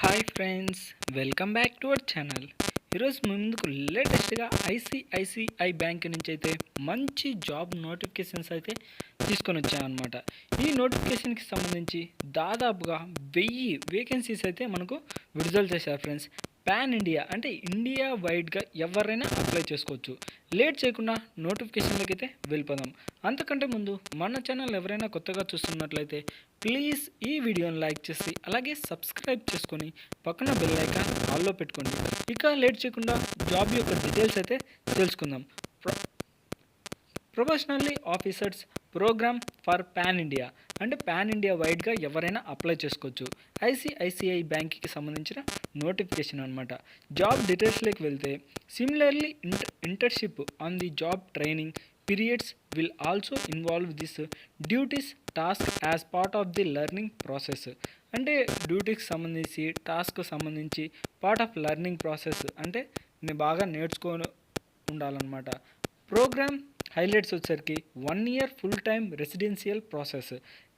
Hi friends, welcome back to our channel. ఈరోజు మీ ముందుకు లేటెస్ట్గా ఐసిఐసిఐ బ్యాంక్ నుంచి అయితే మంచి జాబ్ నోటిఫికేషన్స్ అయితే తీసుకొని వచ్చామన్నమాట. ఈ నోటిఫికేషన్కి సంబంధించి దాదాపుగా 1000 వేకెన్సీస్ అయితే మనకు విడుదల చేశారు ఫ్రెండ్స్. పాన్ ఇండియా అంటే ఇండియా వైడ్గా ఎవరైనా అప్లై చేసుకోవచ్చు. లేట్ చేయకుండా నోటిఫికేషన్లోకి అయితే వెళ్ళిపోదాం. అంతకంటే ముందు మన ఛానల్ ఎవరైనా కొత్తగా చూస్తున్నట్లయితే ప్లీజ్ ఈ వీడియోని లైక్ చేసి అలాగే సబ్స్క్రైబ్ చేసుకొని పక్కన బెల్ ఐకాన్ ఆల్లో పెట్టుకోండి. ఇక లేట్ చేయకుండా జాబ్ యొక్క డీటెయిల్స్ అయితే తెలుసుకుందాం. Professionally officers programme for pan India అంటే పాన్ ఇండియా వైడ్గా ఎవరైనా అప్లై చేసుకోవచ్చు. ఐసిఐసిఐ బ్యాంక్కి సంబంధించిన నోటిఫికేషన్ అనమాట. జాబ్ డీటెయిల్స్లోకి వెళ్తే similarly internship on the job training periods will also involve this duties task as part of the learning process. అంటే డ్యూటీకి సంబంధించి టాస్క్ సంబంధించి పార్ట్ ఆఫ్ లెర్నింగ్ ప్రాసెస్ అంటే నేను బాగా నేర్చుకొని ఉండాలన్నమాట. ప్రోగ్రామ్ హైలైట్స్ వచ్చేసరికి 1 year full time residential process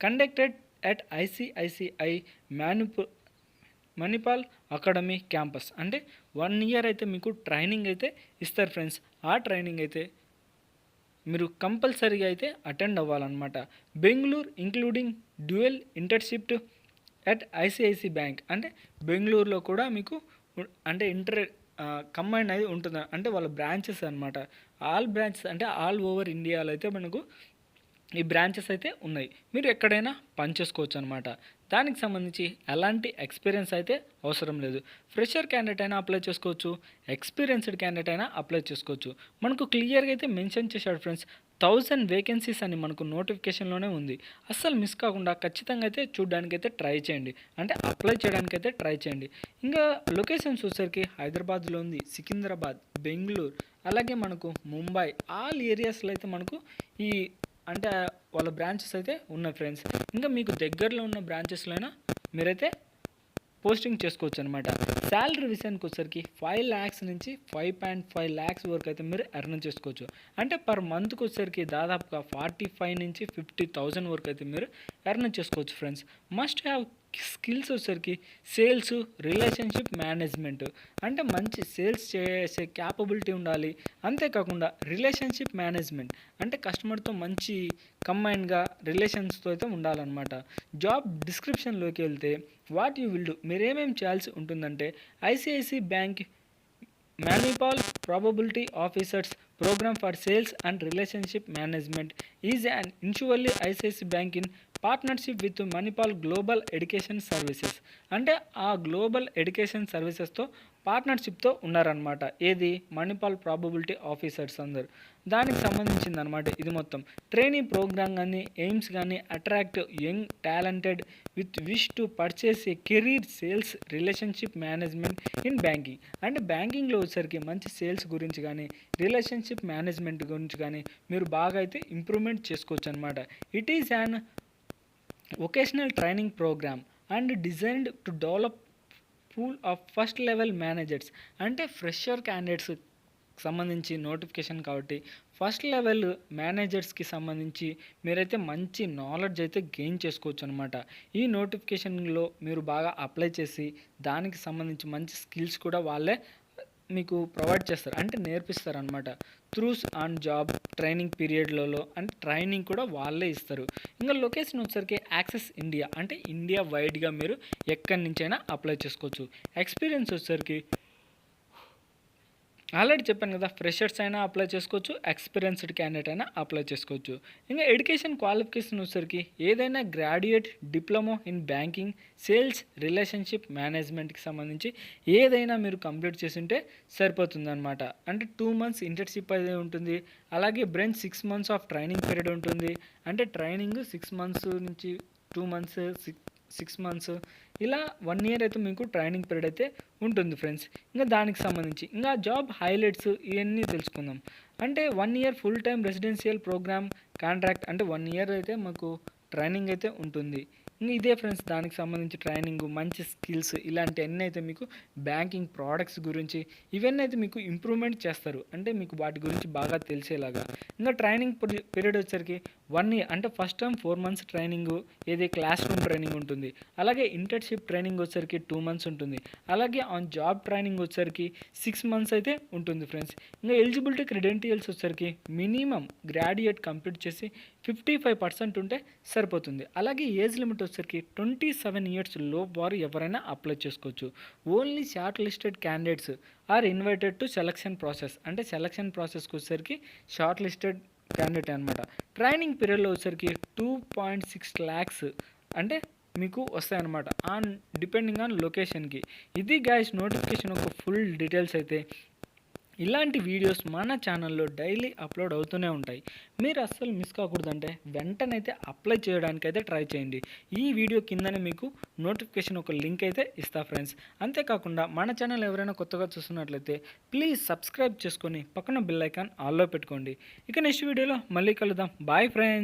conducted at ICICI Manipal academy campus. అంటే 1 year అయితే మీకు ట్రైనింగ్ అయితే ఇస్తారు ఫ్రెండ్స్. ఆ ట్రైనింగ్ అయితే మీరు కంపల్సరీగా అయితే అటెండ్ అవ్వాలన్నమాట. Bengaluru including dual internship at ICICI bank అంటే బెంగళూరులో కూడా మీకు అంటే కంబైన్ అయితే ఉంటుంది. అంటే వాళ్ళ బ్రాంచెస్ అనమాట. ఆల్ బ్రాంచెస్ అంటే ఆల్ ఓవర్ ఇండియాలో అయితే మనకు ఈ బ్రాంచెస్ అయితే ఉన్నాయి. మీరు ఎక్కడైనా పనిచేసుకోవచ్చు అనమాట. దానికి సంబంధించి ఎలాంటి ఎక్స్పీరియన్స్ అయితే అవసరం లేదు. ఫ్రెషర్ క్యాండిడేట్ అయినా అప్లై చేసుకోవచ్చు, ఎక్స్పీరియన్స్డ్ క్యాండిడేట్ అయినా అప్లై చేసుకోవచ్చు. మనకు క్లియర్గా అయితే మెన్షన్ చేశాడు ఫ్రెండ్స్. 1000 వేకెన్సీస్ అని మనకు నోటిఫికేషన్లోనే ఉంది. అస్సలు మిస్ కాకుండా ఖచ్చితంగా అయితే చూడడానికైతే ట్రై చేయండి, అంటే అప్లై చేయడానికైతే ట్రై చేయండి. ఇంకా లొకేషన్స్ వచ్చేసరికి హైదరాబాద్లో ఉంది, సికింద్రాబాద్, బెంగళూరు, అలాగే మనకు ముంబై, ఆల్ ఏరియాస్లో అయితే మనకు ఈ అంటే వాళ్ళ బ్రాంచెస్ అయితే ఉన్నాయి ఫ్రెండ్స్. ఇంకా మీకు దగ్గరలో ఉన్న బ్రాంచెస్లో అయినా మీరైతే పోస్టింగ్ చేసుకోవచ్చు అనమాట. శాలరీ విషయానికి వచ్చేసరికి 5 lakhs నుంచి 5.5 lakhs వరకు అయితే మీరు ఎర్న్ చేసుకోవచ్చు. అంటే పర్ మంత్కి వచ్చేసరికి దాదాపుగా 45 నుంచి 50,000 వరకు అయితే మీరు ఎర్న్ చేసుకోవచ్చు ఫ్రెండ్స్. మస్ట్ హ్యావ్ స్కిల్స్ వచ్చేసరికి సేల్స్, రిలేషన్షిప్ మేనేజ్మెంట్ అంటే మంచి సేల్స్ చేసే క్యాపబిలిటీ ఉండాలి. అంతేకాకుండా రిలేషన్షిప్ మేనేజ్మెంట్ అంటే కస్టమర్తో మంచి కంబైన్గా రిలేషన్స్తో అయితే ఉండాలన్నమాట. జాబ్ డిస్క్రిప్షన్లోకి వెళ్తే వాట్ యూ విల్ డూ మీరేమేమి చేయాల్సి ఉంటుందంటే ICICI bank Manipal Probability Officers Program for Sales and Relationship Management is an initially ICICI Bank in partnership with Manipal Global Education Services. అంటే ఆ గ్లోబల్ ఎడ్యుకేషన్ సర్వీసెస్తో పార్ట్నర్షిప్తో ఉన్నారనమాట. ఏది మణిపాల్ ప్రాబబిలిటీ ఆఫీసర్స్ అందరు దానికి సంబంధించింది అనమాట. ఇది మొత్తం ట్రైనింగ్ ప్రోగ్రామ్ కానీ ఎయిమ్స్ కానీ attract young talented with wish to purchase A career sales relationship management in banking. అంటే బ్యాంకింగ్లో వచ్చేసరికి మంచి సేల్స్ గురించి కానీ రిలేషన్షిప్ మేనేజ్మెంట్ గురించి కానీ మీరు బాగా అయితే ఇంప్రూవ్మెంట్ చేసుకోవచ్చు అనమాట. It is an vocational training programme and designed to develop pool of first level managers. అంటే ఫ్రెషర్ క్యాండిడేట్స్ సంబంధించి నోటిఫికేషన్ కాబట్టి ఫస్ట్ లెవెల్ మేనేజర్స్కి సంబంధించి మీరైతే మంచి నాలెడ్జ్ అయితే గెయిన్ చేసుకోవచ్చు అనమాట. ఈ నోటిఫికేషన్లో మీరు బాగా అప్లై చేసి దానికి సంబంధించి మంచి స్కిల్స్ కూడా వాళ్ళే మీకు ప్రొవైడ్ చేస్తారు, అంటే నేర్పిస్తారు అనమాట. త్రూస్ ఆన్ జాబ్ ట్రైనింగ్ పీరియడ్లలో అంటే ట్రైనింగ్ కూడా వాళ్ళే ఇస్తారు. ఇంకా లొకేషన్ వచ్చేసరికి యాక్సెస్ ఇండియా అంటే ఇండియా వైడ్గా మీరు ఎక్కడి నుంచైనా అప్లై చేసుకోవచ్చు. ఎక్స్పీరియన్స్ వచ్చేసరికి ఆల్రెడీ చెప్పాను కదా, ఫ్రెషర్స్ అయినా అప్లై చేసుకోవచ్చు, ఎక్స్పీరియన్స్డ్ క్యాండిడేట్ అయినా అప్లై చేసుకోవచ్చు. ఇంకా ఎడ్యుకేషన్ క్వాలిఫికేషన్ వచ్చేసరికి ఏదైనా graduate diploma in banking, sales, relationship మేనేజ్మెంట్కి సంబంధించి ఏదైనా మీరు కంప్లీట్ చేసి ఉంటే సరిపోతుంది అనమాట. అంటే 2 months ఇంటర్న్షిప్ అయితే ఉంటుంది, అలాగే బ్రెంచ్ 6 months ఆఫ్ ట్రైనింగ్ పీరియడ్ ఉంటుంది. అంటే ట్రైనింగ్ 6 months నుంచి 2 months 6 months ఇలా 1 year అయితే మీకు ట్రైనింగ్ పీరియడ్ అయితే ఉంటుంది ఫ్రెండ్స్. ఇంకా దానికి సంబంధించి ఇంకా జాబ్ హైలైట్స్ ఇవన్నీ తెలుసుకుందాం. అంటే 1 year full time residential programme contract అంటే 1 year అయితే మాకు ట్రైనింగ్ అయితే ఉంటుంది. ఇంకా ఇదే ఫ్రెండ్స్ దానికి సంబంధించి ట్రైనింగ్ మంచి స్కిల్స్ ఇలాంటివన్నీ అయితే మీకు బ్యాంకింగ్ ప్రోడక్ట్స్ గురించి ఇవన్నీ అయితే మీకు ఇంప్రూవ్మెంట్ చేస్తారు, అంటే మీకు వాటి గురించి బాగా తెలిసేలాగా. ఇంకా ట్రైనింగ్ పీరియడ్ వచ్చేసరికి 1 year, అంటే ఫస్ట్ టైం 4 months ట్రైనింగ్, ఏది క్లాస్ రూమ్ ట్రైనింగ్ ఉంటుంది. అలాగే ఇంటర్న్షిప్ ట్రైనింగ్ వచ్చేసరికి 2 months ఉంటుంది. అలాగే ఆన్ జాబ్ ట్రైనింగ్ వచ్చేసరికి 6 months అయితే ఉంటుంది ఫ్రెండ్స్. ఇంకా ఎలిజిబిలిటీ క్రెడెంటియల్స్ వచ్చేసరికి మినిమం గ్రాడ్యుయేట్ కంప్లీట్ చేసి 55% ఉంటే సరిపోతుంది. అలాగే ఏజ్ లిమిట్ వచ్చేసరికి 27 years లోపు వారు ఎవరైనా అప్లై చేసుకోవచ్చు. Only short listed candidates are invited to selection process, అంటే సెలక్షన్ ప్రాసెస్కి వచ్చేసరికి షార్ట్ లిస్టెడ్ క్యాండిడేట్ అనమాట. ట్రైనింగ్ పీరియడ్లో వచ్చేసరికి 2.6 lakhs అంటే మీకు వస్తాయన్నమాట, ఆన్ డిపెండింగ్ ఆన్ లొకేషన్కి. ఇది గైస్ నోటిఫికేషన్ ఒక ఫుల్ డీటెయిల్స్ అయితే. ఇలాంటి వీడియోస్ మన ఛానల్లో డైలీ అప్లోడ్ అవుతూనే ఉంటాయి. మీరు అస్సలు మిస్ కాకూడదంటే వెంటనైతే అప్లై చేయడానికైతే ట్రై చేయండి. ఈ వీడియో కిందనే మీకు నోటిఫికేషన్ ఒక లింక్ అయితే ఇస్తా ఫ్రెండ్స్. అంతేకాకుండా మన ఛానల్ ఎవరైనా కొత్తగా చూస్తున్నట్లయితే ప్లీజ్ సబ్స్క్రైబ్ చేసుకొని పక్కన బెల్ ఐకాన్ ఆల్లో పెట్టుకోండి. ఇక నెక్స్ట్ వీడియోలో మళ్ళీ కలుద్దాం. Bye friends.